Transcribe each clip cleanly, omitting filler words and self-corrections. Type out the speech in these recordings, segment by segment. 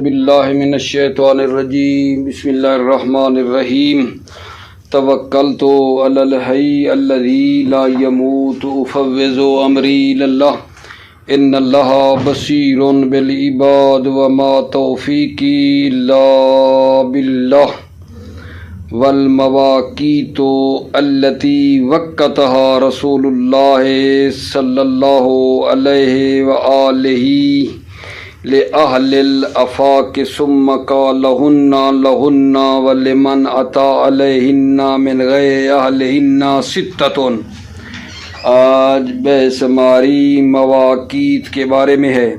باللہ من الشیطان الرجیم بسم اللہ الرحمن الرحیم توکلت علی الحی الذی لا یموت افوض امری الی اللہ ان اللہ بصیر بالعباد وما توفیقی الا باللہ والمواقیت التی وقتها رسول اللہ صلی اللہ علیہ وآلہ لأہل الافاق ثم لہن ولمن اتا علیہن من غیر اہلہن ستۃ۔ آج بحث ہماری مواقیت کے بارے میں ہے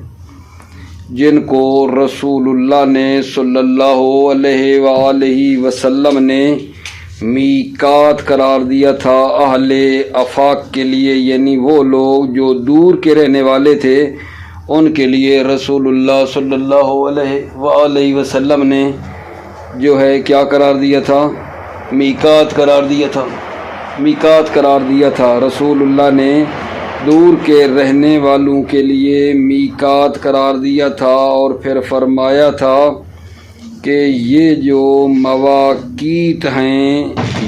جن کو رسول اللہ نے صلی اللہ علیہ وآلہ وسلم نے میقات قرار دیا تھا اہل افاق کے لیے، یعنی وہ لوگ جو دور کے رہنے والے تھے ان کے لیے رسول اللہ صلی اللہ علیہ وآلہ وسلم نے جو ہے کیا قرار دیا تھا؟ میقات قرار دیا تھا۔ میقات قرار دیا تھا رسول اللہ نے دور کے رہنے والوں کے لیے میقات قرار دیا تھا، اور پھر فرمایا تھا کہ یہ جو مواقیت ہیں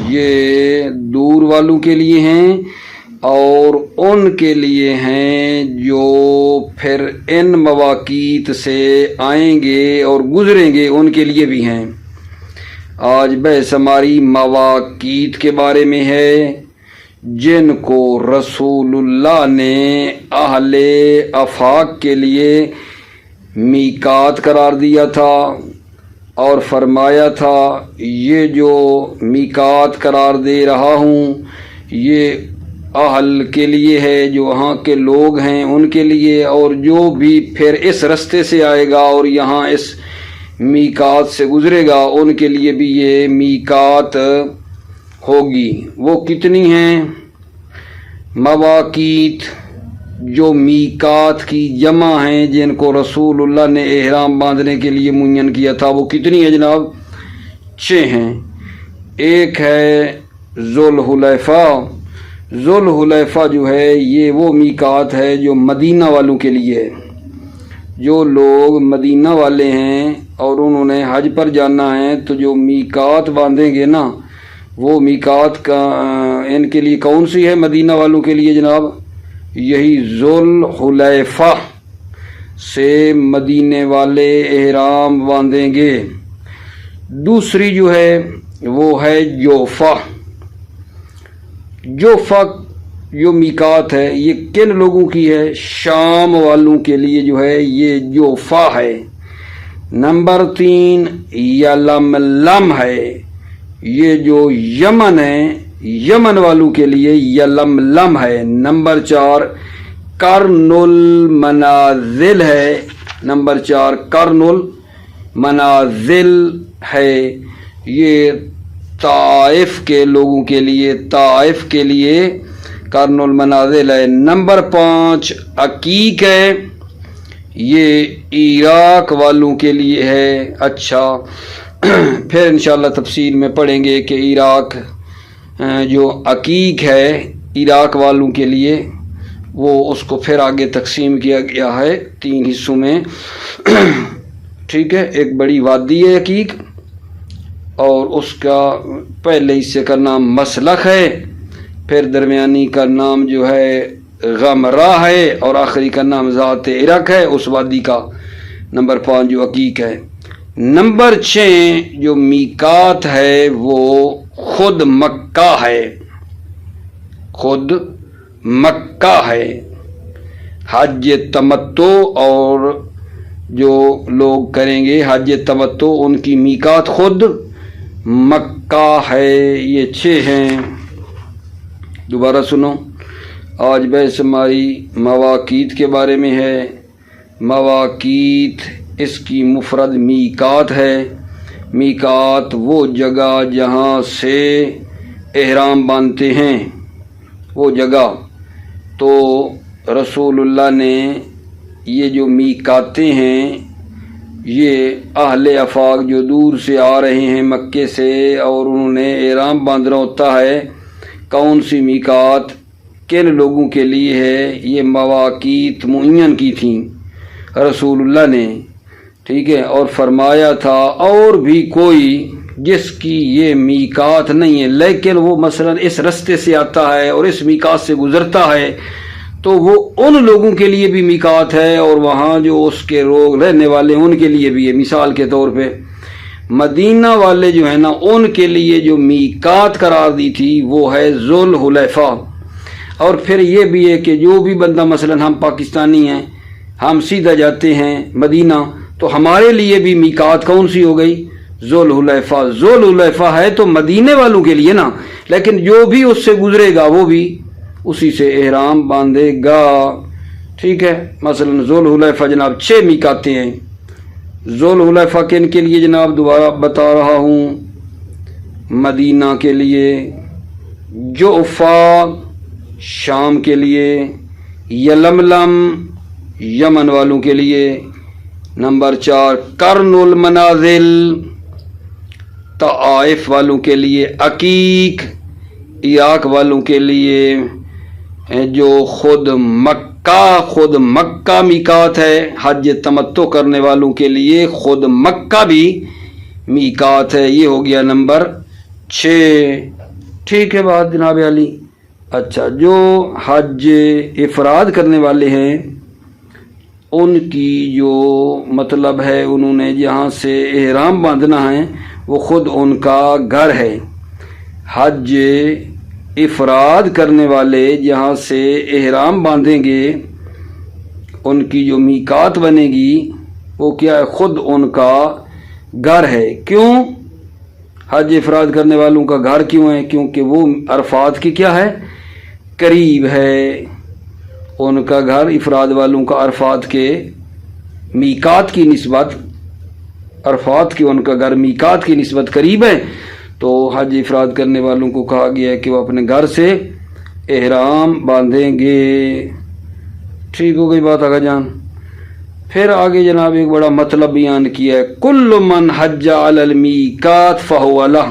یہ دور والوں کے لیے ہیں اور ان کے لیے ہیں جو پھر ان مواقیت سے آئیں گے اور گزریں گے، ان کے لیے بھی ہیں۔ آج بحث ہماری مواقیت کے بارے میں ہے جن کو رسول اللہ نے اہل افاق کے لیے میقات قرار دیا تھا اور فرمایا تھا یہ جو میقات قرار دے رہا ہوں یہ اہل کے لیے ہے، جو وہاں کے لوگ ہیں ان کے لیے، اور جو بھی پھر اس رستے سے آئے گا اور یہاں اس میقات سے گزرے گا ان کے لیے بھی یہ میقات ہوگی۔ وہ کتنی ہیں مواقیت جو میقات کی جمع ہیں جن کو رسول اللہ نے احرام باندھنے کے لیے معین کیا تھا؟ وہ کتنی ہیں جناب؟ 6 ہیں۔ ایک ہے ذوالحلیفہ۔ ذوالحلیفہ جو ہے یہ وہ میقات ہے جو مدینہ والوں کے لیے ہے۔ جو لوگ مدینہ والے ہیں اور انہوں نے حج پر جانا ہے تو جو میقات باندھیں گے نا، وہ میقات کا ان کے لیے کون سی ہے مدینہ والوں کے لیے جناب؟ یہی ذوالحلیفہ سے مدینے والے احرام باندھیں گے۔ دوسری جو ہے وہ ہے جوفہ۔ جوفہ جو میقات ہے یہ کن لوگوں کی ہے؟ شام والوں کے لیے جو ہے یہ جوفہ ہے۔ نمبر 3 یلملم ہے، یہ جو یمن ہے یمن والوں کے لیے یلملم ہے۔ نمبر 4 قرن المنازل ہے۔ نمبر 4 قرن المنازل ہے، یہ طائف کے لوگوں کے لیے، طائف کے لیے قرن المنازل ہے۔ نمبر 5 عقیق ہے، یہ عراق والوں کے لیے ہے۔ اچھا پھر انشاءاللہ تفصیل میں پڑھیں گے کہ عراق جو عقیق ہے عراق والوں کے لیے، وہ اس کو پھر آگے تقسیم کیا گیا ہے 3 حصوں میں۔ ٹھیک ہے، ایک بڑی وادی ہے عقیق، اور اس کا پہلے حصے کا نام مسلخ ہے، پھر درمیانی کا نام جو ہے غمرہ ہے، اور آخری کا نام ذات عرق ہے اس وادی کا۔ نمبر 5 جو عقیق ہے۔ نمبر 6 جو میقات ہے وہ خود مکہ ہے۔ خود مکہ ہے۔ حج تمتع اور جو لوگ کریں گے حج تمتع ان کی میقات خود مکہ ہے۔ یہ 6 ہیں۔ دوبارہ سنو، آج بحث ہماری مواقیت کے بارے میں ہے۔ مواقیت اس کی مفرد میقات ہے۔ میقات وہ جگہ جہاں سے احرام باندھتے ہیں، وہ جگہ۔ تو رسول اللہ نے یہ جو میقاتیں ہیں یہ اہل افاق جو دور سے آ رہے ہیں مکے سے اور انہوں نے احرام باندھنا ہوتا ہے، کون سی میقات کن لوگوں کے لیے ہے، یہ مواقیت معین کی تھیں رسول اللہ نے۔ ٹھیک ہے، اور فرمایا تھا اور بھی کوئی جس کی یہ میقات نہیں ہے لیکن وہ مثلا اس رستے سے آتا ہے اور اس میقات سے گزرتا ہے تو وہ ان لوگوں کے لیے بھی میقات ہے اور وہاں جو اس کے لوگ رہنے والے ان کے لیے بھی ہے۔ مثال کے طور پہ مدینہ والے جو ہیں نا ان کے لیے جو میقات قرار دی تھی وہ ہے ذوالحلیفہ۔ اور پھر یہ بھی ہے کہ جو بھی بندہ مثلا ہم پاکستانی ہیں ہم سیدھا جاتے ہیں مدینہ تو ہمارے لیے بھی میقات کون سی ہو گئی؟ ذوالحلیفہ۔ ذوالحلیفہ ہے تو مدینے والوں کے لیے نا، لیکن جو بھی اس سے گزرے گا وہ بھی اسی سے احرام باندھے گا۔ ٹھیک ہے، مثلا ذوالحلیفہ جناب 6 میقاتیں ہیں۔ ذوالحلیفہ کن کے لیے جناب دوبارہ بتا رہا ہوں، مدینہ کے لیے، جعفہ شام کے لیے، یلملم یمن والوں کے لیے، نمبر 4 قرن المنازل طائف والوں کے لیے، عقیق عراق والوں کے لیے، جو خود مکہ میقات ہے، حج تمتع کرنے والوں کے لیے خود مکہ بھی میقات ہے۔ یہ ہو گیا نمبر 6۔ ٹھیک ہے بات جناب علی۔ اچھا، جو حج افراد کرنے والے ہیں ان کی جو مطلب ہے انہوں نے جہاں سے احرام باندھنا ہے وہ خود ان کا گھر ہے۔ حج افراد کرنے والے جہاں سے احرام باندھیں گے ان کی جو میقات بنے گی وہ کیا ہے؟ خود ان کا گھر ہے۔ کیوں حج افراد کرنے والوں کا گھر کیوں ہے؟ کیونکہ وہ عرفات کی کیا ہے؟ قریب ہے۔ ان کا گھر افراد والوں کا عرفات کے میقات کی نسبت، عرفات کی ان کا گھر میقات کی نسبت قریب ہے، تو حج افراد کرنے والوں کو کہا گیا ہے کہ وہ اپنے گھر سے احرام باندھیں گے۔ ٹھیک ہو گئی بات آقا جان۔ پھر آگے جناب ایک بڑا مطلب بیان کیا ہے، کل من حج علی المیقات فہو لہ،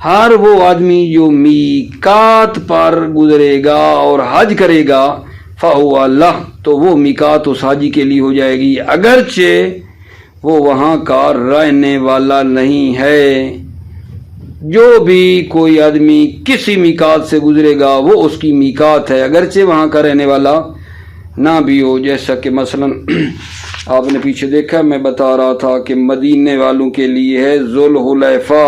ہر وہ آدمی جو میقات پر گزرے گا اور حج کرے گا فہو لہ، تو وہ میقات اس حاجی کے لیے ہو جائے گی اگرچہ وہ وہاں کا رہنے والا نہیں ہے۔ جو بھی کوئی آدمی کسی میقات سے گزرے گا وہ اس کی میقات ہے اگرچہ وہاں کا رہنے والا نہ بھی ہو۔ جیسا کہ مثلا آپ نے پیچھے دیکھا میں بتا رہا تھا کہ مدینے والوں کے لیے ہے ذوالحلیفہ،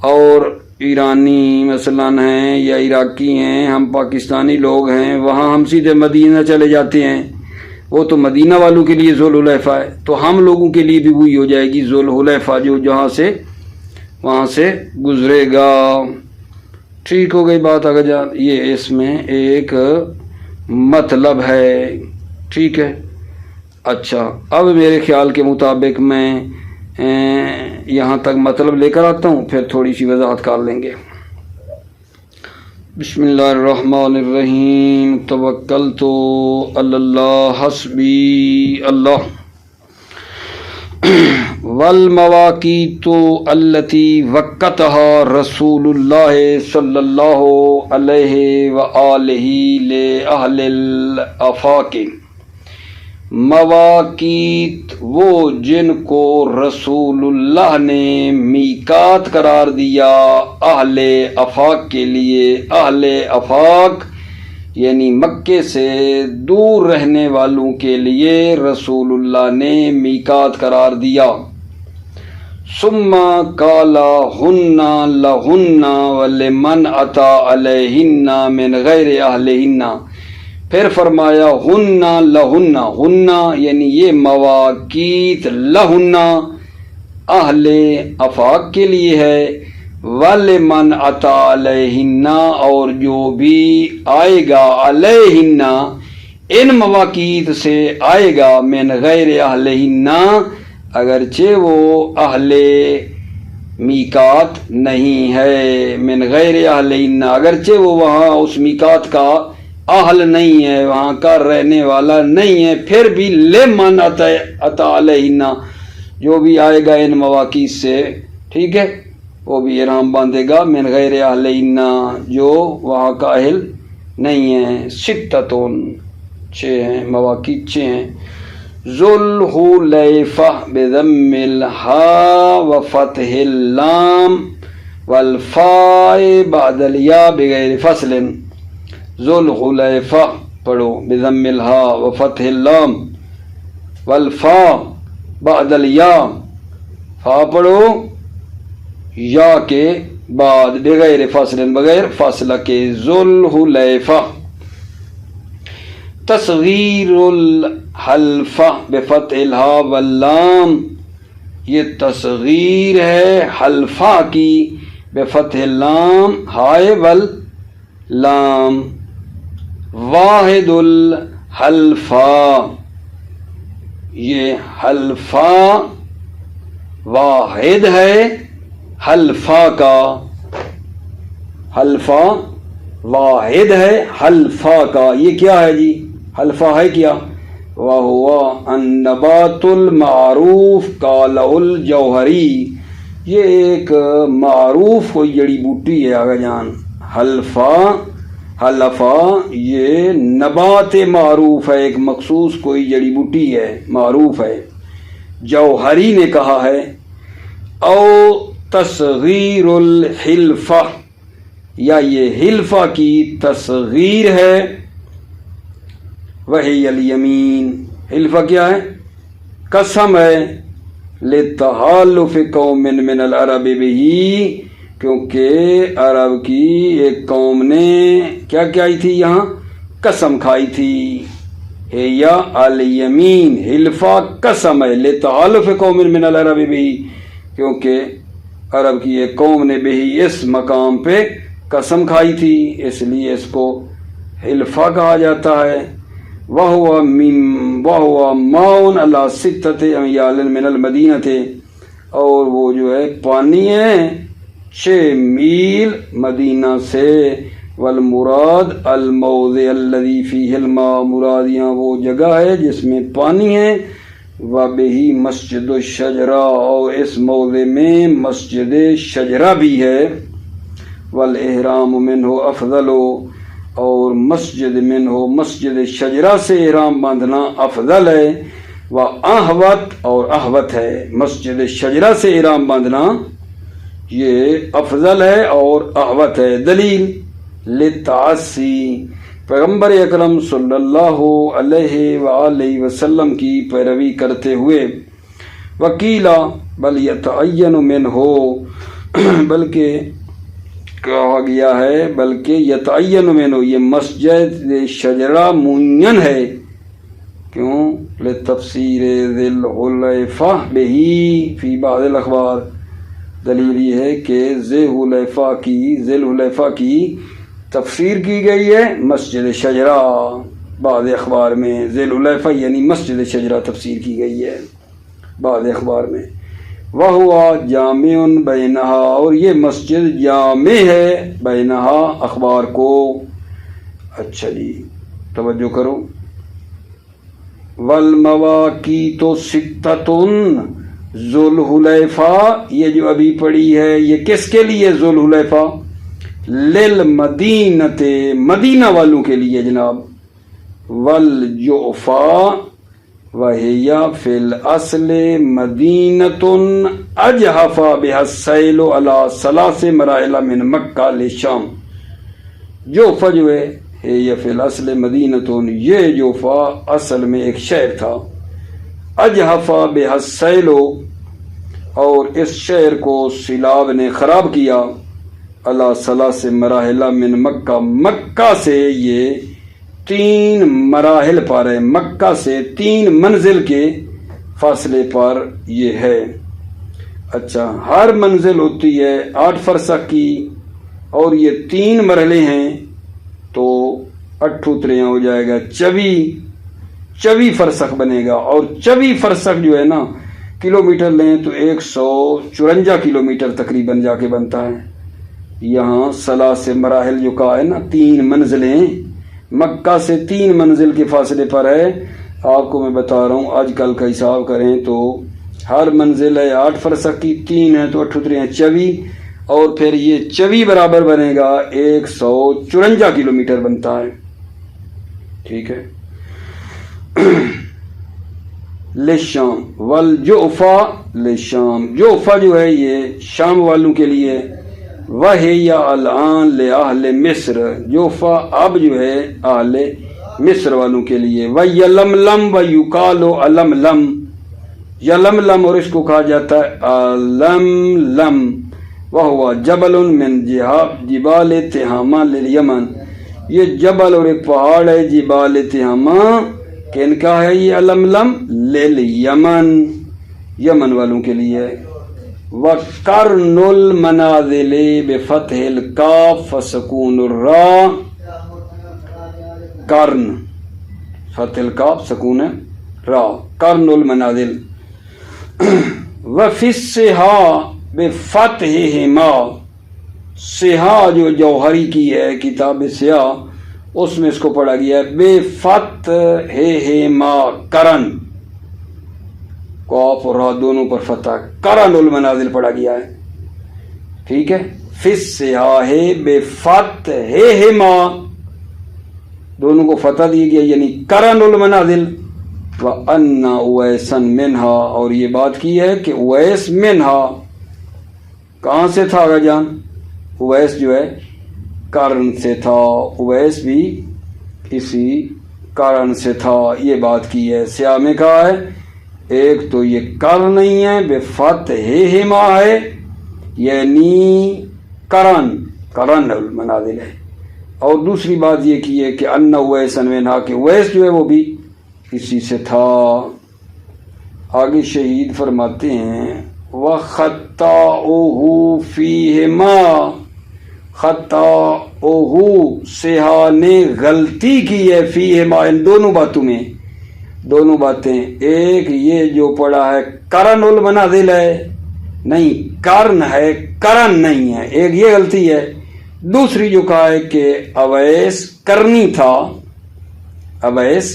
اور ایرانی مثلا ہیں یا عراقی ہیں، ہم پاکستانی لوگ ہیں، وہاں ہم سیدھے مدینہ چلے جاتے ہیں، وہ تو مدینہ والوں کے لیے ذوالحلیفہ ہے، تو ہم لوگوں کے لیے بھی وہی ہو جائے گی ذوالحلیفہ، جو جہاں سے وہاں سے گزرے گا۔ ٹھیک ہو گئی بات آگے جان۔ یہ اس میں ایک مطلب ہے۔ ٹھیک ہے، اچھا اب میرے خیال کے مطابق میں یہاں تک مطلب لے کر آتا ہوں، پھر تھوڑی سی وضاحت کر لیں گے۔ بسم اللہ الرحمن الرحیم، توکلت علی اللہ حسبی اللہ۔ والمواقیت التی وقتها رسول اللہ صلی اللہ علیہ وآلہ لأہل الافاق، مواقیت وہ جن کو رسول اللہ نے میقات قرار دیا اہل افاق کے لیے۔ اہل افاق یعنی مکے سے دور رہنے والوں کے لیے رسول اللہ نے میقات قرار دیا۔ ثم قال ہن لہن ولمن اتی علیہن من غیر اہلہن، پھر فرمایا ہن لہن، ہن یعنی یہ مواقیت لہن اہل افاق کے لیے ہے، ولمن اتی علیہن اور جو بھی آئے گا علیہن ان مواقیت سے آئے گا، من غیر اہلہن اگرچہ وہ اہل میقات نہیں ہے، من غیر اہلہن اگرچہ وہ وہاں اس میقات کا اہل نہیں ہے، وہاں کا رہنے والا نہیں ہے، پھر بھی لمن اتی علیہن جو بھی آئے گا ان مواقیت سے، ٹھیک ہے، وہ بھی احرام باندھے گا، من غیر اہلہن جو وہاں کا اہل نہیں ہے۔ ستتون 6 ہیں، مواقیت 6 ہیں۔ ذوالحلیفہ بضم الہا و فتح اللام والفاء بعد الیا بغیر فصل. ذوالحلیفہ پڑھو بضم الہا و فتح اللام والفاء بعد الیا، فا پڑھو یا کے بعد بغیر فاصل بغیر فاصلہ کے. ذوالحلیفہ. تصغیر الحلفہ بفتح الہا واللام، یہ تصغیر ہے حلفہ کی بفتح اللام ہائے واللام. واحد الحلفہ، یہ حلفہ واحد ہے حلفہ کا، حلفہ واحد ہے حلفہ کا. یہ کیا ہے جی؟ حلفہ ہے کیا؟ وَهُوَ النَّبَاتُ الْمَعْرُوفُ قَالَهُ الْجَوْهَرِي، یہ ایک معروف کوئی جڑی بوٹی ہے آگا جان. حلفہ یہ نبات معروف ہے، ایک مخصوص کوئی جڑی بوٹی ہے، معروف ہے. جوہری نے کہا ہے. او تصغیر الحلفہ، یا یہ حلفہ کی تصغیر ہے. وہی الیمین، حلفہ کیا ہے؟ قسم ہے. لتحالف قوم من العرب بہی، کیونکہ عرب کی ایک قوم نے کیا کیا تھی؟ یہاں قسم کھائی تھی. ہے یا الیمین، حلفہ قسم ہے. لتحالف قوم من العرب بہی، کیونکہ عرب کی ایک قوم نے بہی اس مقام پہ قسم کھائی تھی، اس لیے اس کو حلفہ کہا جاتا ہے. وَهُوَ مَاءٌ عَلَى سِتَّةِ أَمْيَالٍ مِنَ الْمَدِينَةِ، اور وہ جو ہے پانی ہے 6 میل مدینہ سے. والمراد الموضع الذي فيه الماء، مراد یہاں وہ جگہ ہے جس میں پانی ہے. وَبِهِ مسجد الشجرہ، اور اس موضع میں مسجد شجرہ بھی ہے. والإحرام منہ افضل، اور مسجد منہ مسجد شجرہ سے احرام باندھنا افضل ہے. وأحوط، اور احوط ہے. مسجد شجرہ سے احرام باندھنا یہ افضل ہے اور احوط ہے. دلیل للتعصی، پیغمبر اکرم صلی اللہ علیہ وآلہ وسلم کی پیروی کرتے ہوئے. وکیلا بل یتعین منہ، بلکہ کہا گیا ہے بلکہ یتعین منہ، یہ مسجد شجرہ معین ہے. کیوں؟ لتفسیر ذی الحلیفہ بہی فی بعض الاخبار، دلیل یہ ہے کہ ذی الحلیفہ کی تفسیر کی گئی ہے مسجد شجرہ. بعض اخبار میں ذی الحلیفہ یعنی مسجد شجرہ تفسیر کی گئی ہے بعض اخبار میں. وَهُوَ جامع بینہا، اور یہ مسجد جامع ہے بینہا اخبار کو. اچھا جی توجہ کرو. والمواقیت ستۃ، ذوالحلیفہ یہ جو ابھی پڑھی ہے یہ کس کے لیے؟ ذوالحلیفہ للمدینۃ، مدینہ والوں کے لیے جناب. والجعفا وہی فی الاصل مدینۃ اجحف بها السیل علی 3 مراحل من مکہ للشام. جوفا جو ہے یہ فی الاصل مدینۃ، یہ جوفا اصل میں ایک شہر تھا. اجحف بها السیل، اور اس شہر کو سیلاب نے خراب کیا. علی 3 مراحل من مکہ، مکہ سے یہ 3 مراحل پر ہے، مکہ سے 3 منزل کے فاصلے پر یہ ہے. اچھا ہر منزل ہوتی ہے 8 فرسخ کی، اور یہ 3 مرحلے ہیں تو 8 3 ہو جائے گا 24 فرسخ بنے گا. اور 24 فرسخ جو ہے نا کلومیٹر لیں تو 154 کلومیٹر تقریباً جا کے بنتا ہے. یہاں 3 مراحل جو کہا ہے نا 3 منزلیں، مکہ سے 3 منزل کے فاصلے پر ہے. آپ کو میں بتا رہا ہوں آج کل کا حساب کریں تو ہر منزل ہے 8 فرسخ کی، 3 ہے تو 8 3 24، اور پھر یہ 24 برابر بنے گا 154 کلومیٹر بنتا ہے. ٹھیک ہے. للشام والجعفا للشام، جعفا جو ہے یہ شام والوں کے لیے، وہی الآن لأہل مصر، جعفا اب جو ہے اہل مصر والوں کے لیے، ویلملم ویقال علملم، یلملم اور اس کو کہا جاتا ہے علملم، وہو جبل من جبال تہامہ للیمن، یہ جبل اور ایک پہاڑ ہے جبال تہامہ، کن کا ہے یہ علملم؟ للیمن، یمن والوں کے لیے۔ وقرن المنازل بفتح الکاف وسکون الراء، قرن فتح الکاف سکون را، قرن المنازل۔ وفی الصحا بفتحہما، صحا جو جوہری کی ہے کتاب صحا، اس میں اس کو پڑھا گیا ہے بے فتحہما کرن، قاف اور را دونوں پر فتح، کرن المنازل پڑھا گیا ہے، ٹھیک ہے۔ فی الصحاح بے فتحہما، دونوں کو فتح دی گیا یعنی کرن المنازل۔ وَأَنَّ اُوَيْسًا مِنْهَا، اور یہ بات کی ہے کہ اویس منہا کہاں سے تھا آگا جان؟ اویس جو ہے کرن سے تھا، اویس بھی اسی کرن سے تھا، یہ بات کی ہے۔ سیاہ میں کہا ہے ایک تو یہ کر نہیں ہے، بے فتحہما ہے یعنی کرن، کرن المنازل ہے، اور دوسری بات یہ کی ہے کہ ان اویسا منہا، کہ اویس جو ہے وہ بھی اسی سے تھا۔ آگے شہید فرماتے ہیں وَخَطَّأُهُ فِيهِمَا، خطأُهُ صحا نے غلطی کی ہے، فیہما ان دونوں باتوں میں، دونوں باتیں، ایک یہ جو پڑھا ہے کرن المنازل ہے، نہیں کرن ہے، کرن نہیں ہے، ایک یہ غلطی ہے۔ دوسری جو کہا ہے کہ اویس کرنی تھا، اویس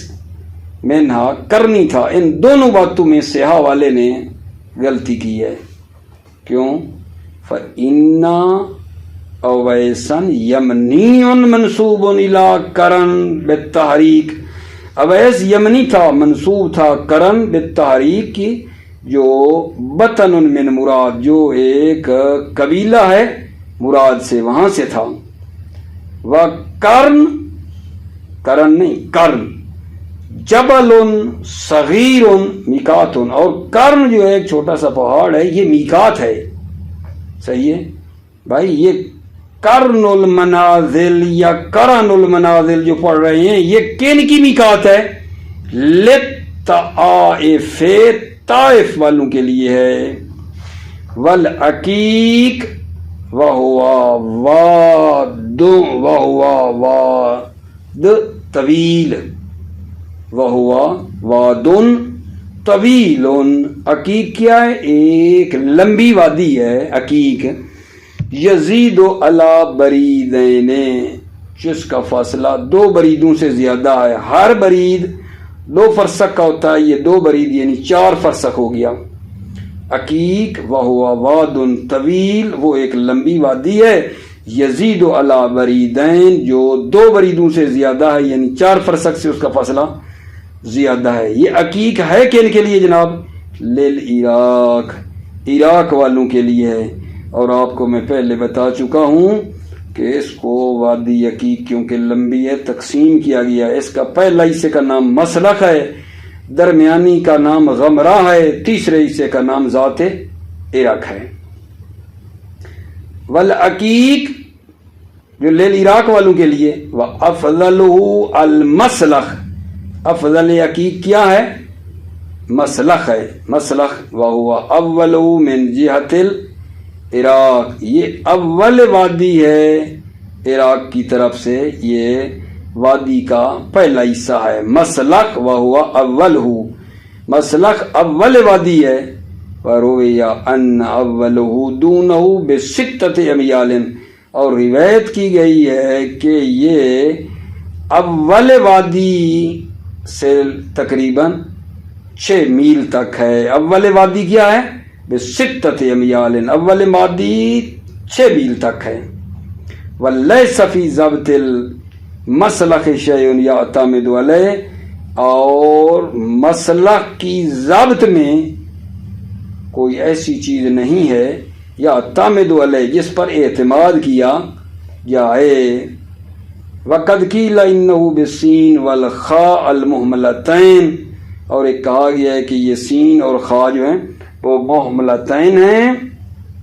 منہا کرنی تھا، ان دونوں باتوں میں صحا والے نے غلطی کی ہے۔ کیوں؟ فَإِنَّ اویسن یمنی منصوب الی کرن بالتحریک، اویس یمنی تھا، منصوب تھا کرن بالتحریک کی، جو بطن من مراد، جو ایک قبیلہ ہے مراد سے، وہاں سے تھا۔ وَقَرْن، کرن نہیں کرن، جبل صغیر میقات، اور کرن جو ہے ایک چھوٹا سا پہاڑ ہے، یہ میقات ہے، صحیح ہے بھائی۔ یہ کرن المنازل یا کرن المنازل جو پڑھ رہے ہیں یہ کن کی میقات ہے؟ للطائف، طائف والوں کے لیے ہے۔ والعقیق وہو واد طویل، وہو واد طویل، عقیق کیا ہے؟ ایک لمبی وادی ہے عقیق۔ یزید علی بریدین، جس کا فاصلہ 2 بریدوں سے زیادہ ہے، ہر برید 2 فرسخ کا ہوتا ہے، یہ 2 برید یعنی 4 فرسخ ہو گیا۔ عقیق وہو واد طویل، وہ ایک لمبی وادی ہے، یزید علی بریدین، جو 2 بریدوں سے زیادہ ہے یعنی 4 فرسخ سے اس کا فاصلہ زیادہ ہے۔ یہ عقیق ہے کن کے لیے جناب؟ للعراق، عراق والوں کے لیے ہے، اور آپ کو میں پہلے بتا چکا ہوں کہ اس کو وادی عقیق کیونکہ لمبی ہے تقسیم کیا گیا ہے۔ اس کا پہلا حصے کا نام مسلخ ہے، درمیانی کا نام غمرہ ہے، تیسرے حصے کا نام ذات عراق ہے۔ والعقیق جو للعراق والوں کے لیے، وَأَفْضَلُهُ الْمَسْلَخ، افضل عقیق کیا ہے؟ مسلخ ہے، مسلخ وَهُوَ أَوَّلُهُ مِنْ جِهَةِ العراق، یہ اول وادی ہے عراق کی طرف سے، یہ وادی کا پہلا حصہ ہے مسلخ، وَهُوَ أَوَّلُهُ، مسلخ اول وادی ہے۔ وَرُوِيَ أَنَّ أَوَّلُهُ دُونَهُ بِسِتَّةِ أَمْيَالٍ، اور روایت کی گئی ہے کہ یہ اول وادی سے تقریباً 6 میل تک ہے۔ اول وادی کیا ہے؟ بستۃ امیال، اول وادی 6 میل تک ہے۔ ولیس فی ضبط المسلخ شیء یعتمد علیہ اور مسلک کی ضابط میں کوئی ایسی چیز نہیں ہے یا تعمد علیہ جس پر اعتماد کیا جائے۔ وقد قیل انہ بالسین والخاء المہملتین، اور ایک کہا گیا ہے کہ یہ سین اور خاء جو ہیں وہ مہملتین ہیں۔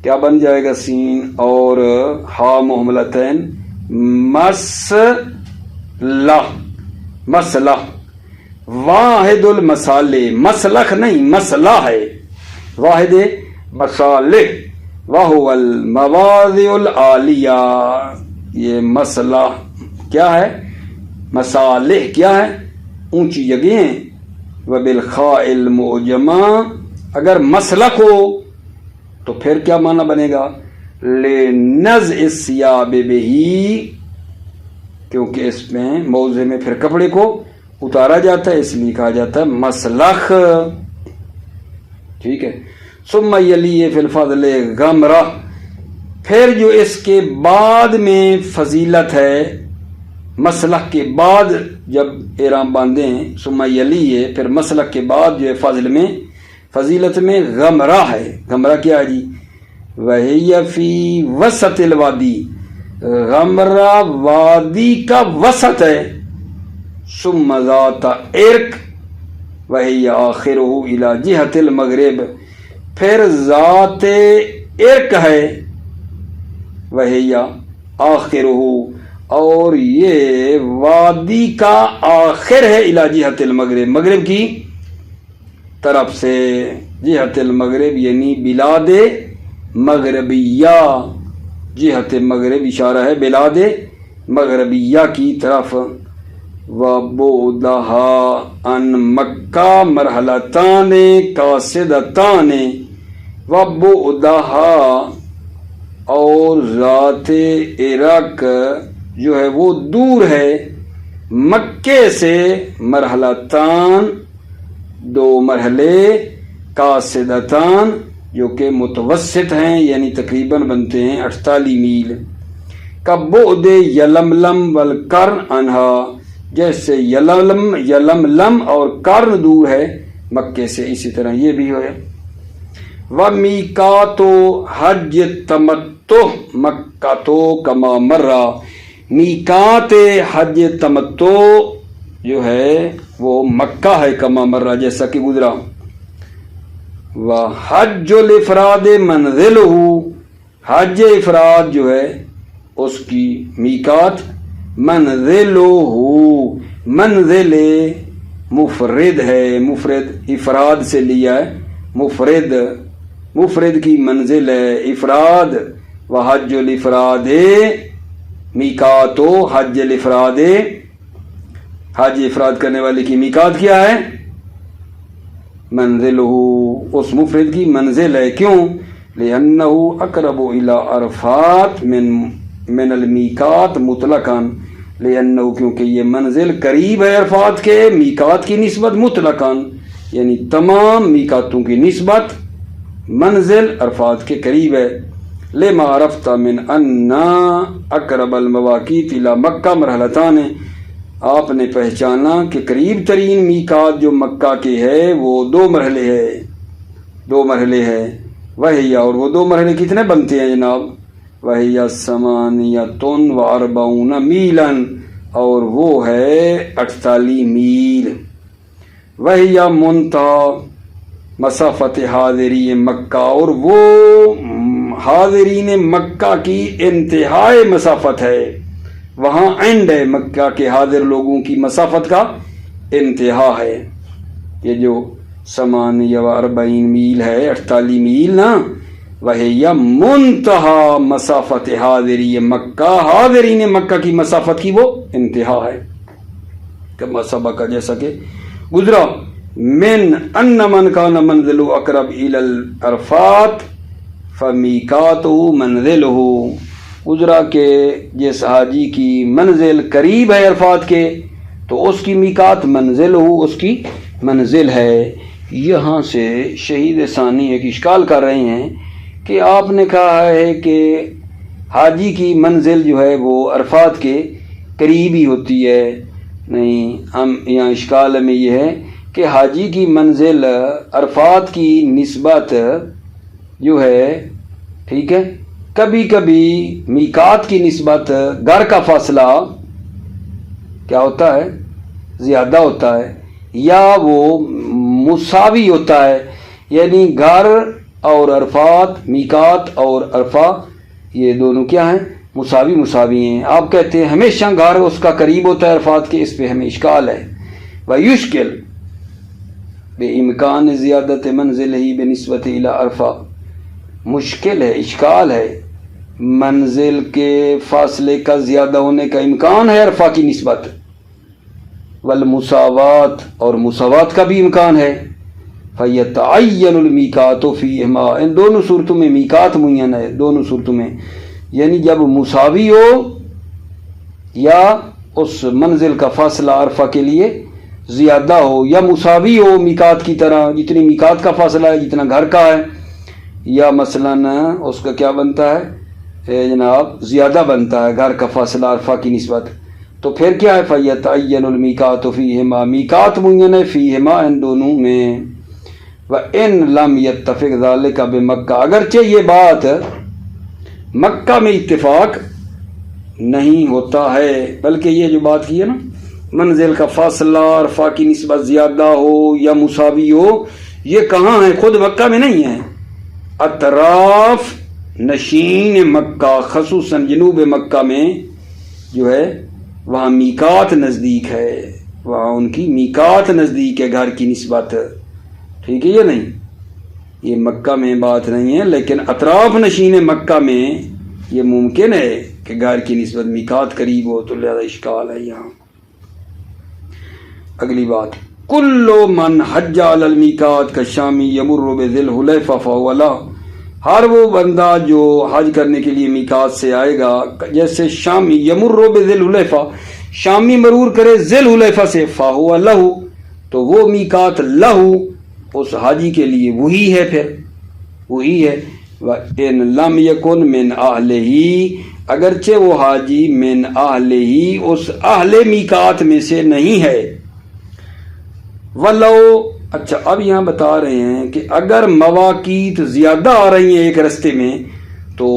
کیا بن جائے گا؟ سین اور ہا مہملتین، مسلح واحد المصالح، مسلخ نہیں مسلح ہے، واحد مصالح، وہو المواضع العالیہ۔ یہ مسلح کیا ہے؟ مصالح کیا ہے؟ اونچی جگہیں۔ وبالخاء المعجمہ، اگر مسلک ہو تو پھر کیا معنی بنے گا؟ لنزع الثیاب بہی، کیونکہ اس میں موضع میں پھر کپڑے کو اتارا جاتا ہے، اس لیے کہا جاتا ہے مسلخ۔ ٹھیک ہے۔ ثم یلی فی الفضل غمرہ، پھر جو اس کے بعد میں فضیلت ہے، مسلک کے بعد جب احرام باندھے ہیں، ثم یلی ہے، پھر مسلک کے بعد جو ہے فضل میں فضیلت میں غمرہ ہے۔ غمرہ کیا ہے جی؟ وہی فی وسط الوادی، غمرہ وادی کا وسط ہے۔ ثم ذات عرق وہی آخرہ الی جہت المغرب، پھر ذات عرق ہے، وہی آخرہ، اور یہ وادی کا آخر ہے، الی جہت المغرب، مغرب کی طرف سے۔ جہت المغرب یعنی بلاد مغربیہ، جہت مغرب اشارہ ہے بلاد مغربیہ کی طرف۔ وَبُعْدَهَا عَنْ مَکَّہ مرحلتان قاصدتان، وَبُعْدَهَا، اور ذات عرق جو ہے وہ دور ہے مکے سے، مرحلتان دو مرحلے، قاصدتان جو کہ متوسط ہیں، یعنی تقریباً بنتے ہیں 48 میل۔ کبعد یلملم والقرن عنہا، جیسے یلملم اور قرن دور ہے مکے سے، اسی طرح یہ بھی ہے۔ ومیقات حج تمتع مکہ کما مرہ، میقات حج تمتع جو ہے وہ مکہ ہے، کما مرہ جیسا کہ گزرا۔ وحج الافراد منزلہ، حج افراد جو ہے اس کی میقات منزلہ، منزل مفرد ہے، مفرد افراد سے لیا ہے، مفرد کی منزل ہے افراد۔ وحج الافراد میقات، حج الافراد، حج افراد کرنے والے کی میقات کیا ہے؟ منزلہ، اس مفرد کی منزل ہے۔ کیوں؟ لأنہ اقرب الی عرفات من المیقات مطلقاً، لأنہ کیونکہ یہ منزل قریب ہے عرفات کے میقات کی نسبت، مطلقاً یعنی تمام میقاتوں کی نسبت منزل عرفات کے قریب ہے۔ لما عرفت من ان اقرب المواقیت الی مکہ مرحلتان، آپ نے پہچانا کہ قریب ترین میقات جو مکہ کے ہے وہ دو مرحلے ہے۔ وہی، اور وہ دو مرحلے کتنے بنتے ہیں جناب؟ وہی 48 و40 میلا، اور وہ ہے 48 میل۔ وہی منتہا مسافت حاضری مکہ، اور وہ حاضرین مکہ کی انتہائی مسافت ہے، وہاں اینڈ ہے، مکہ کے حاضر لوگوں کی مسافت کا انتہا ہے۔ یہ جو 48 میل ہے، 48 میل نا، وہی منتہا مسافت حاضری مکہ، حاضرین مکہ کی مسافت کی وہ انتہا ہے۔ کما سبق، جیسا کہ گزرا، من ان من کان منزل اقرب الی العرفات فمیقاتہ منزلہ، گزرا کہ جس حاجی کی منزل قریب ہے عرفات کے تو اس کی میقات منزل ہو، اس کی منزل ہے۔ یہاں سے شہید ثانی ایک اشکال کر رہے ہیں کہ آپ نے کہا ہے کہ حاجی کی منزل جو ہے وہ عرفات کے قریب ہی ہوتی ہے، نہیں، ہم یہاں اشکال میں یہ ہے کہ حاجی کی منزل عرفات کی نسبت جو ہے، ٹھیک ہے، کبھی کبھی میقات کی نسبت گھر کا فاصلہ کیا ہوتا ہے، زیادہ ہوتا ہے، یا وہ مساوی ہوتا ہے، یعنی گھر اور عرفات، میقات اور عرفہ یہ دونوں کیا ہیں، مساوی ہیں۔ آپ کہتے ہیں ہمیشہ گھر اس کا قریب ہوتا ہے عرفات کے، اس پہ ہمیں اشکال ہے۔ وَيُشْكِلْ بِإِمْكَانِ زِيَادَةِ مَنْزِلِهِ بِنِسْبَةِ إِلَىٰ عَرْفَةٍ، مشکل ہے، اشکال ہے، منزل کے فاصلے کا زیادہ ہونے کا امکان ہے عرفہ کی نسبت، والمساوات اور مساوات کا بھی امکان ہے۔ فَيَتَعَيَّنُ الْمِيقَاتُ فِيهِمَا، ان دونوں صورتوں میں میقات معین ہے، دونوں صورتوں میں، یعنی جب مساوی ہو یا اس منزل کا فاصلہ عرفہ کے لیے زیادہ ہو، یا مساوی ہو میقات کی طرح، جتنی میقات کا فاصلہ ہے جتنا گھر کا ہے، یا مثلاً اس کا کیا بنتا ہے جناب، زیادہ بنتا ہے گھر کا فاصلہ عرفہ کی نسبت، تو پھر کیا ہے، فَيَتَعَيَّنُ الْمِيقَاتُ فِيهِمَا، میقات معین ہے فیہما، ان دونوں میں۔ وَإِن لَمْ يَتَّفِقْ ذَلِكَ بِمَكَّةَ، اگرچہ یہ بات مکہ میں اتفاق نہیں ہوتا ہے، بلکہ یہ جو بات کی ہے نا، منزل کا فاصلہ عرفہ کی نسبت زیادہ ہو یا مساوی ہو، یہ کہاں ہے، خود مکہ میں نہیں ہے، اطراف نشین مکہ، خصوصاً جنوب مکہ میں جو ہے وہاں میقات نزدیک ہے، وہاں ان کی میقات نزدیک ہے گھر کی نسبت، ٹھیک ہے یہ نہیں، یہ مکہ میں بات نہیں ہے، لیکن اطراف نشین مکہ میں یہ ممکن ہے کہ گھر کی نسبت میقات قریب ہو، تو لہذا اشکال ہے یہاں۔ اگلی بات، کل من حج علی المیقات کالشامی یمر بذی الحلیفہ فہو لہ، ہر وہ بندہ جو حج کرنے کے لیے میقات سے آئے گا، جیسے شامی یمر بذی الحلیفہ، شامی مرور کرے ذی الحلیفہ سے، فہو لہ، تو وہ میقات لہ اس حاجی کے لیے وہی ہے، پھر وہی ہے۔ وَإِن لَمْ يَكُنْ مِنْ أَهْلِهِ، اگرچہ وہ حاجی من أَهْلِهِ اس اہل میقات میں سے نہیں ہے، وَلَوْ، اچھا اب یہاں بتا رہے ہیں کہ اگر مواقیت زیادہ آ رہی ہیں ایک رستے میں، تو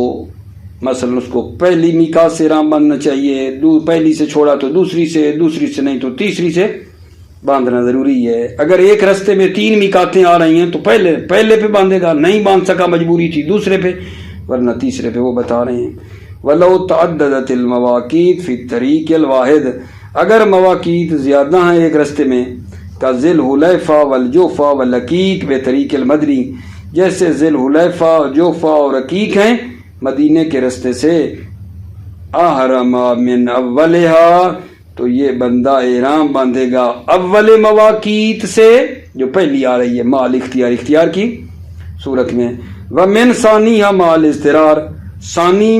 مثلا اس کو پہلی میقات سے رام باندھنا چاہیے، پہلی سے چھوڑا تو دوسری سے نہیں تو تیسری سے باندھنا ضروری ہے۔ اگر ایک رستے میں 3 میقاتیں آ رہی ہیں تو پہلے پہ باندھے گا، نہیں باندھ سکا مجبوری تھی دوسرے پہ، ورنہ تیسرے پہ، وہ بتا رہے ہیں۔ وَلَوْ تَعَدَّدَتِ الْمَوَاقِيتُ فِي الطَّرِيقِ الْوَاحِدِ، اگر مواقیت زیادہ ہیں ایک رستے میں، كَذِي الْحُلَيْفَةِ وَالْجُحْفَةِ وَالْعَقِيقِ بِطَرِيقِ الْمَدْنِ، جیسے ذی الحلیفہ، جوفہ اور عقیق ہیں مدینے کے رستے سے، احرم من اولها، تو یہ بندہ احرام باندھے گا اول مواقیت سے جو پہلی آ رہی ہے، مال اختیار کی صورت میں، ومن ثانیہ مال اضطرار، ثانی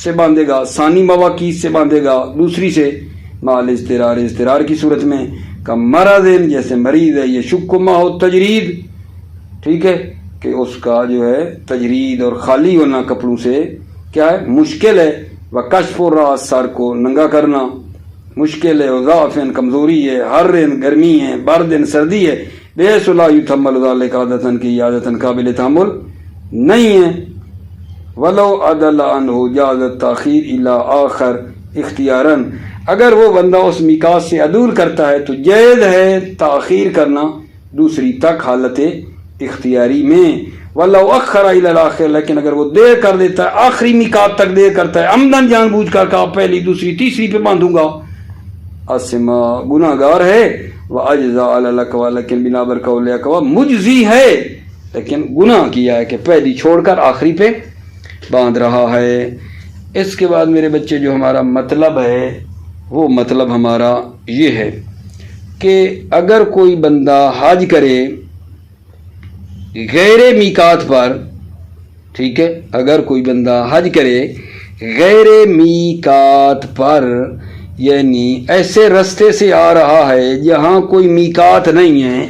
سے باندھے گا، ثانی مواقیت سے باندھے گا دوسری سے، مال اضطرار کی صورت میں، کم مرض، جیسے مریض ہے، یہ شک ماہ تجرید، ٹھیک ہے، کہ اس کا جو ہے تجرید اور خالی ہونا کپڑوں سے کیا ہے، مشکل ہے، وکشف الراس، سر کو ننگا کرنا مشکل ہے، وضعفن کمزوری ہے، حرن گرمی ہے، بردن سردی ہے، بحیث لا یتحمل ذلک عادتاً کی عادتاً قابل تحمل نہیں ہے۔ ولو عدل عنہ جاز التاخیر الی آخر اختیاراً، اگر وہ بندہ اس میقات سے عدول کرتا ہے تو جائز ہے تاخیر کرنا دوسری تک حالت اختیاری میں۔ ولو اخر الی الاخر، لیکن اگر وہ دیر کر دیتا ہے، آخری میقات تک دیر کرتا ہے، عمدن جان بوجھ کر کہا پہلی دوسری تیسری پہ باندھوں گا، اسما گناہ گار ہے، واجزا علی الاقوا، لیکن بنا بر قول اقوا مجزی ہے، لیکن گناہ کیا ہے کہ پہلی چھوڑ کر آخری پہ باندھ رہا ہے۔ اس کے بعد میرے بچے جو ہمارا مطلب ہے وہ مطلب ہمارا یہ ہے کہ اگر کوئی بندہ حج کرے غیر میقات پر، ٹھیک ہے، اگر کوئی بندہ حج کرے غیر میقات پر، یعنی ایسے رستے سے آ رہا ہے جہاں کوئی میقات نہیں ہے،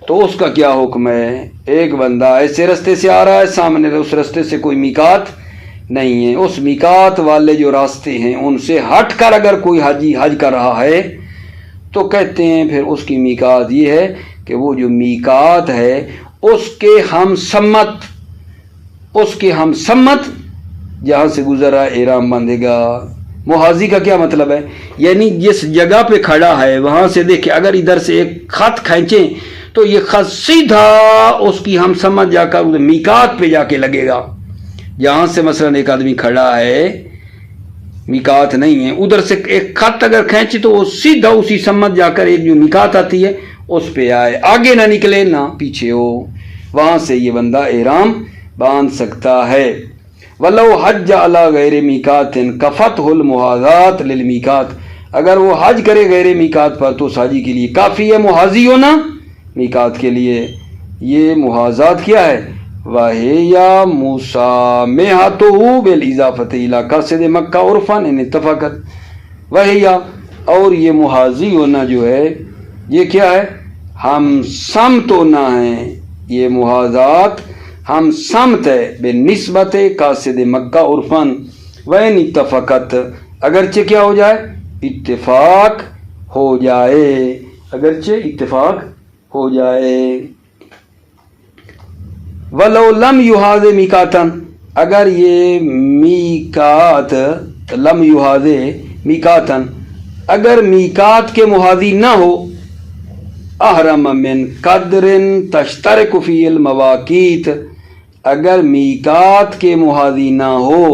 تو اس کا کیا حکم ہے؟ ایک بندہ ایسے رستے سے آ رہا ہے، سامنے اس رستے سے کوئی میقات نہیں ہے، اس میقات والے جو راستے ہیں ان سے ہٹ کر اگر کوئی حاجی حج کر رہا ہے تو کہتے ہیں پھر اس کی میقات یہ ہے کہ وہ جو میقات ہے اس کے ہم سمت جہاں سے گزرا احرام باندھے گا۔ محاذی کا کیا مطلب ہے؟ یعنی جس جگہ پہ کھڑا ہے وہاں سے دیکھیں، اگر ادھر سے ایک خط کھینچیں تو یہ خط سیدھا اس کی ہم سمت جا کر میقات پہ جا کے لگے گا۔ جہاں سے مثلا ایک آدمی کھڑا ہے، میقات نہیں ہے، ادھر سے ایک خط اگر کھینچے تو وہ سیدھا اسی سمت جا کر ایک جو میقات آتی ہے اس پہ آئے، آگے نہ نکلے نہ پیچھے ہو، وہاں سے یہ بندہ احرام باندھ سکتا ہے۔ وَلَوْ حَجَّ عَلَى غَيْرِ مِيقَاتٍ كَفَتْهُ الْمُحَاذَاتُ لِلْمِيقَاتِ، اگر وہ حج کرے غیر میقات پر تو اس حاجی کے لیے کافی ہے محاذی ہونا میقات کے لیے۔ یہ محاذات کیا ہے؟ وَهِيَ مُسَامِحَتُهُ بِالْإِضَافَةِ إِلَى قَاصِدِ مَکَّةَ عُرْفًا إِنِ اتَّفَقَتْ۔ وَهِيَ، اور یہ محاذی ہونا جو ہے یہ کیا ہے؟ ہم سمت ہونا ہے، یہ محاذات ہم سمت ہے بنسبت قاصد مکہ عرفاً وَإِنِ اتفقت، اگرچہ کیا ہو جائے؟ اتفاق ہو جائے، اگرچہ اتفاق ہو جائے۔ وَلَوْ لَمْ يُحَاذِ مِيقَاتًا، اگر یہ میقات لم یحاذ میقاتًا، اگر میقات کے محاذی نہ ہو، احرم من قدر تشترک فی المواقیت، اگر میقات کے محاذی نہ ہو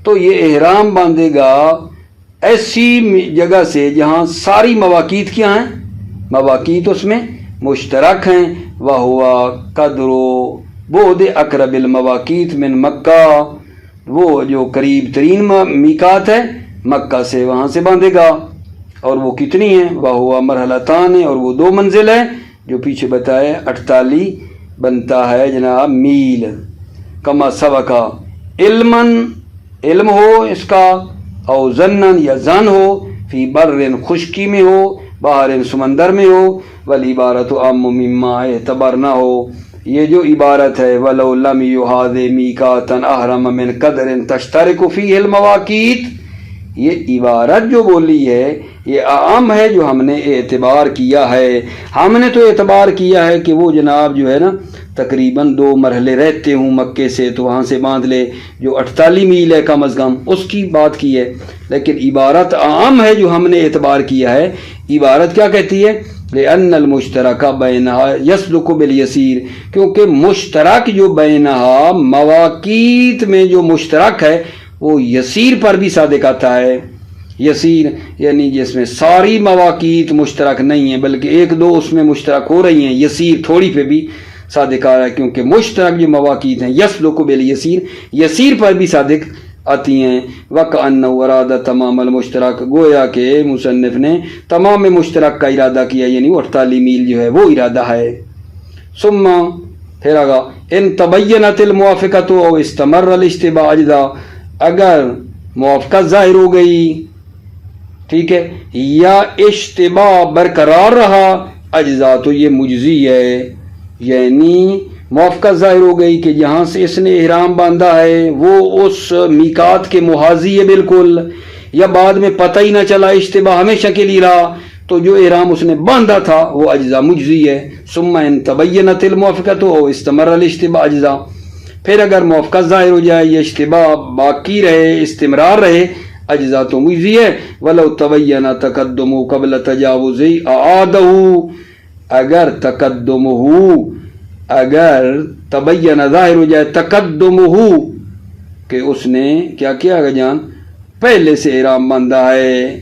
تو یہ احرام باندھے گا ایسی جگہ سے جہاں ساری مواقیت کیا ہیں؟ مواقیت اس میں مشترک ہیں۔ وَهُوَ قَدْرُ بُعْدِ اقرب المواقیت من مکہ، وہ جو قریب ترین میقات ہے مکہ سے وہاں سے باندھے گا، اور وہ کتنی ہیں؟ وَهُوَ مرحلتان، اور وہ 2 منزل ہے جو پیچھے بتائے 48 بنتا ہے جناب میل۔ کما سبقا، علم ہو اس کا، او ظنن یا زن ہو، فی برن خشکی میں ہو، بحرن سمندر میں ہو، والعبارت عام مما اعتبار نہ ہو۔ یہ جو عبارت ہے وَلَوْ لَمْ يُحَاذِ مِيقَاتًا أَحْرَمَ مِنْ قَدْرٍ تَشْتَرِكُ فِيهِ الْمَوَاقِيتُ، یہ عبارت جو بولی ہے یہ عام ہے جو ہم نے اعتبار کیا ہے۔ ہم نے تو اعتبار کیا ہے کہ وہ جناب جو ہے نا تقریباً 2 مرحلے رہتے ہوں مکے سے تو وہاں سے باندھ لے، جو 48 میل ہے کم از کم، اس کی بات کی ہے۔ لیکن عبارت عام ہے جو ہم نے اعتبار کیا ہے۔ عبارت کیا کہتی ہے؟ لأن المشترک بینہا یسلک بالیسیر، کیونکہ مشترک جو بینہا مواقیت میں جو مشترک ہے وہ یسیر پر بھی صادق آتا ہے۔ یسیر یعنی جس میں ساری مواقیت مشترک نہیں ہیں بلکہ 1-2 اس میں مشترک ہو رہی ہیں، یسیر تھوڑی پہ بھی صادق آ رہا ہے، کیونکہ مشترک جو مواقیت ہیں یسلک بالیسیر، یسیر پر بھی صادق آتی ہیں۔ وَكَأَنَّهُ أَرَادَ تَمَامَ الْمُشْتَرَكَ، گویا کہ مصنف نے تمام مشترک کا ارادہ کیا، یعنی 48 میل جو ہے وہ ارادہ ہے۔ ثم پھر آگا ان تبینت الموافقت او استمر الاشتباہ اجزا، اگر موافقت ظاہر ہو گئی، ٹھیک ہے، یا اشتباہ برقرار رہا، اجزا تو یہ مجزی ہے، یعنی موافقت ظاہر ہو گئی کہ جہاں سے اس نے احرام باندھا ہے وہ اس میقات کے محاذی ہے بالکل، یا بعد میں پتہ ہی نہ چلا، اشتباہ ہمیشہ کے لیے رہا، تو جو احرام اس نے باندھا تھا وہ اجزا مجزی ہے۔ ثم ان تبینت الموافقت او استمر الاشتباہ اجزا، پھر اگر موافقت ظاہر ہو جائے یہ اشتباہ باقی رہے، استمرار رہے، اجزا تو مجزی ہے۔ ولو تبین تقدم قبل تجاوز اعادہ، اگر تقدم ہو، اگر تبین ظاہر ہو جائے تقدم ہو کہ اس نے کیا کیا گا جان، پہلے سے احرام باندھا ہے،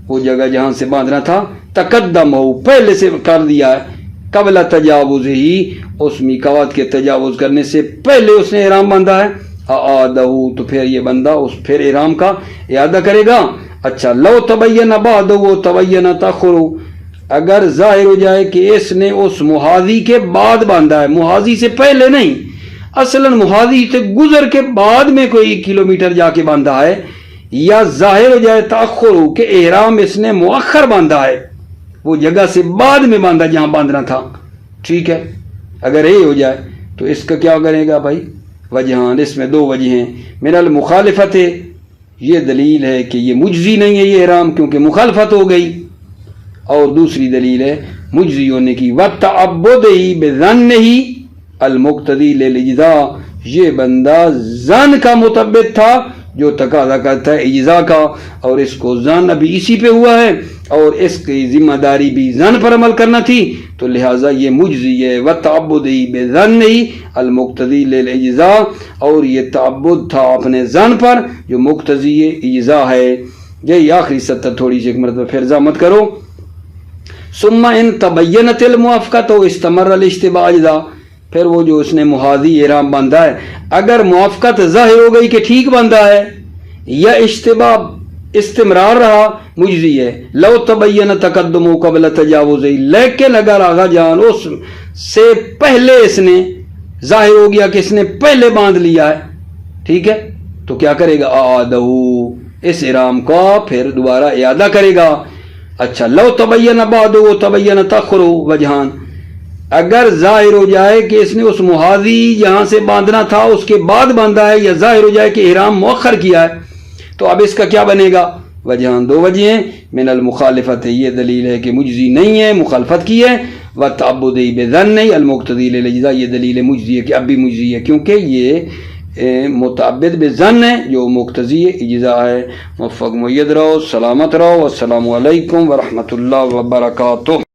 وہ جگہ جہاں سے باندھنا تھا تقدم ہو، پہلے سے کر دیا ہے، قبل تجاوز ہی، اس میقات کے تجاوز کرنے سے پہلے اس نے احرام باندھا ہے، اعادہ، تو پھر یہ بندہ اس پھر احرام کا اعادہ کرے گا۔ اچھا، لو تبین بعد و تبین تاخر، اگر ظاہر ہو جائے کہ اس نے اس محاذی کے بعد باندھا ہے، محاذی سے پہلے نہیں، اصلا محاذی سے گزر کے بعد میں کوئی کلومیٹر جا کے باندھا ہے، یا ظاہر ہو جائے تاخر کہ احرام اس نے مؤخر باندھا ہے، وہ جگہ سے بعد میں باندھا جہاں باندھنا تھا، ٹھیک ہے، اگر یہ ہو جائے تو اس کا کیا کرے گا بھائی؟ وجہان، اس میں 2 وجہ ہیں۔ من المخالفت، یہ دلیل ہے کہ یہ مجزی نہیں ہے یہ احرام، کیونکہ مخالفت ہو گئی، اور دوسری دلیل ہے مجزی ہونے کی وَتَعَبُّدِهِ بِظَنِّهِ الْمُقْتَضِي لِلْإِجْزَاءِ، یہ بندہ ظن کا متعبد تھا جو تقاضا کرتا ہے اجزا کا، اور اس کو ظن ابھی اسی پہ ہوا ہے اور اس کی ذمہ داری بھی ظن پر عمل کرنا تھی، تو لہٰذا یہ مجزی ہے وَتَعَبُّدِهِ بِظَنِّهِ الْمُقْتَضِي لِلْإِجْزَاءِ، اور یہ تعبد تھا اپنے ظن پر جو مقتضی اجزا ہے۔ یہ آخری سطر تھوڑی سی ایک مرتبہ پھر ضامت کرو۔ ثم ان تبینت الموافقت و استمر الاشتباہ اجزا، پھر وہ جو اس نے محاذی احرام باندھا ہے، اگر موافقت ظاہر ہو گئی کہ ٹھیک باندھا ہے یا اشتباہ استمرار رہا مجزی ہے۔ لو تبین تقدم قبل تجاوز، لیکن اگر آغا جان اس سے پہلے اس نے ظاہر ہو گیا کہ اس نے پہلے باندھ لیا ہے، ٹھیک ہے، تو کیا کرے گا؟ اعادہ، اس احرام کا پھر دوبارہ اعادہ کرے گا۔ اچھا، لو تبین بعد و تبین تاخر وجہان، اگر ظاہر ہو جائے کہ اس نے اس محاذی جہاں سے باندھنا تھا اس کے بعد باندھا ہے، یا ظاہر ہو جائے کہ احرام مؤخر کیا ہے، تو اب اس کا کیا بنے گا؟ وجہان، دو وجہ ہیں۔ من المخالفت، یہ دلیل ہے کہ مجزی نہیں ہے، مخالفت کی ہے۔ وَتَعَبُّدِهِ بِظَنِّهِ الْمُقْتَضِي لِلْإِجْزَاءِ، یہ دلیل مجزی ہے کہ اب بھی مجزی ہے، کیونکہ یہ متعبد بظن ہے جو مقتضی اجزاء ہے۔ موفق مید رہو، سلامت رہو، والسلام علیکم ورحمۃ اللہ وبرکاتہ۔